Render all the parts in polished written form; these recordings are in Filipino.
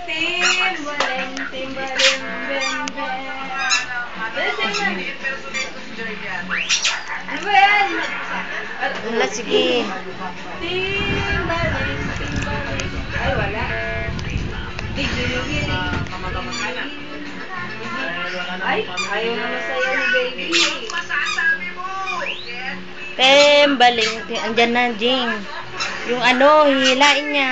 Timbaling, timbaling, bem, bem. Wala, sige. Timbaling, timbaling. Ay, wala. Ay, ayaw na masaya ni baby. Tembaling. Andyan na, Jing. Yung ano, hihilain niya.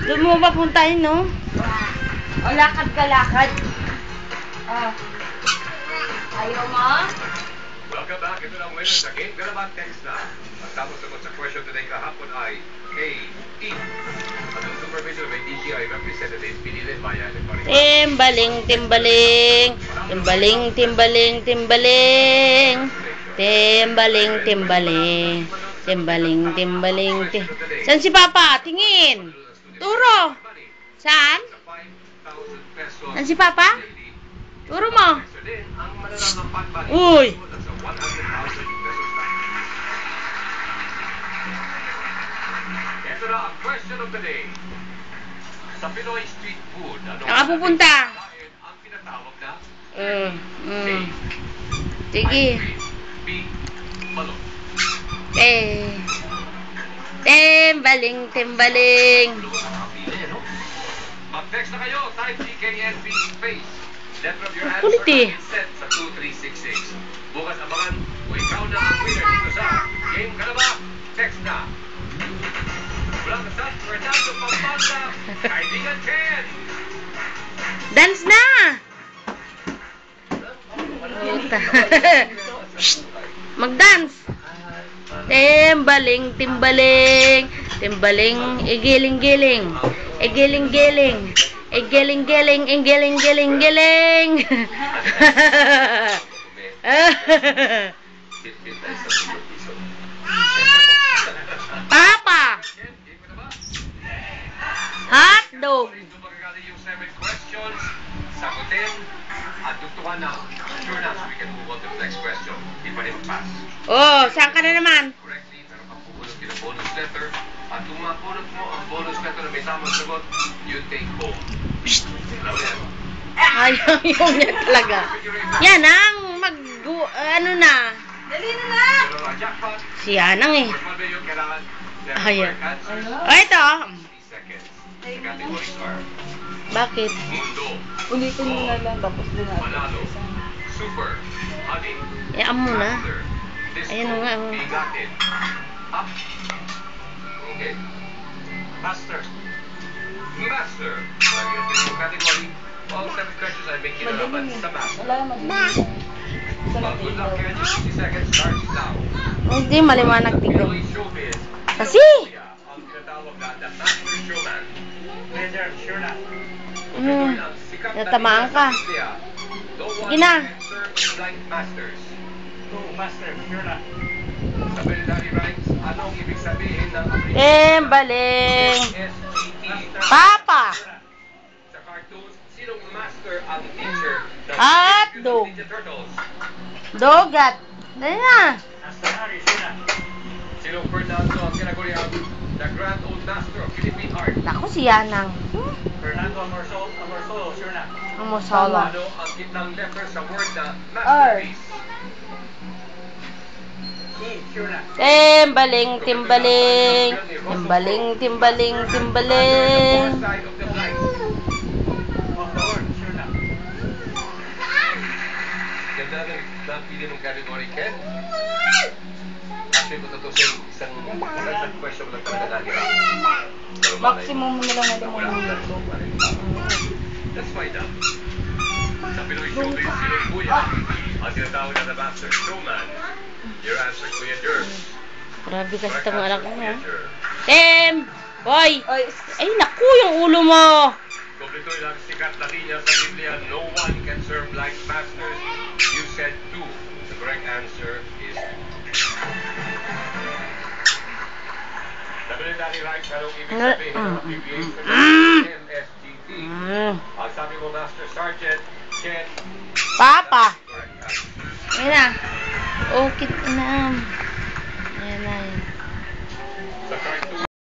Doon mo ba puntahin, no? O, lakad ka, lakad. Oh. Ayaw mo? Welcome back. Ito na ang winner sa Game Galabat Text na. Ang tamang sagot sa question today kahapon ay A-E. At ang supervisor may DTI representative pinili via electronic. Timbaling, timbaling. Timbaling, timbaling, timbaling. Timbaling, timbaling. Timbaling, timbaling. Saan si Papa? Tingin. Turo. Saan? Saan si Papa? Turo mo. Uy. Ito na ang question of the day. Sa Pinoy street food, Saan ka pupunta? ang tinatawag na Sige. B. Balot. Timbaling, timbaling. Mag-text na kayo, type TKNP space. Letter of your answer Kulit eh. at send sa 2366. Bukas abangan kung ikaw na ang winner dito sa Game Kalaba. Text na. Mula sa San Fernando, Pampanga, kaibigan Ken. Dance na! Puta. Mag-dance. Timbaling, timbaling. Timbaling, igiling-giling. Igiling-giling. Igiling-giling, igiling-giling-giling. Papa! Hot dog. Ito magagaling yung 7 questions. Sagutin at dugtungan na. Sure na, so we can move on to the next question. Di pa rin mag-pass. Oh, saan ka na naman? Correctly, pero pagpupulot din ang bonus letter. At kung mapulot mo ang bonus letter na may tamang sagot, you take home. Alam mo yan? Ayaw niya talaga. Yan ang ano na. Dali na na! Pero ang jackpot, Si Anang eh. formal ba yung kailangan? Ayan. Answers, Oh, ito. 60 seconds. The categories are Bakit? Mundo, Ulitin mo na lang, tapos din natin. Manalo, Super, Honey, Iyan mo na. Master, Disco, Ayan na nga, oh. Bigatin, Up. Okay. Master. Master. Lagi natin yung category. All 7 questions ay may kinalaman sa master. Wala, madali. Well, good luck, Ken. Your 60 seconds starts now. Hindi maliwanag tignan. Pinoy showbiz. Kasi! Ang tinatawag na The Master Showman. Major, sure na. Natamaan ka. Sige na. Masters. Master, sure na. Sa Bellary Rhymes, anong ibig sabihin ng Timbaling. SGT? Papa! Sa cartoons, sinong master ang teacher ng Hot dog. Ninja Turtles? Dogat. Dali na. Sinong Fernando ang kinaguriang The Grand Old Master of Philippine Art? Naku, si Yanang. Fernando Amorsolo, sure na. Ang musala. Ano ang gitnang letter sa word na R. masterpiece? Sure na. Timbaling, timbaling. Timbaling, timbaling, timbaling. North side of the flight. Of the word, sure na. Ganda na napili mong category, Ken. Actually, kung tutusin, isang question lang talaga nahirap. Maximum mo na lang natin mo. Let's find out. Sa Pinoy Showbiz, sinong kuya ang tinatawag na The Master Showman? Your answer, Kuya Jerv. Grabe kasi itong anak ko. Kuya Ha? Jerv. Tim! Boy! Ay, Ay, naku, yung ulo mo. Kompleto ilang sikat na linya sa Biblia, no one can serve like masters. You said 2. The correct answer is 2. Nabilidari rights, anong ibig sabihin ng abbreviation ng MSGT? Ang sabi mo, Master Sergeant, Ken. Papa! Correct answer. Ayun na. Okay na.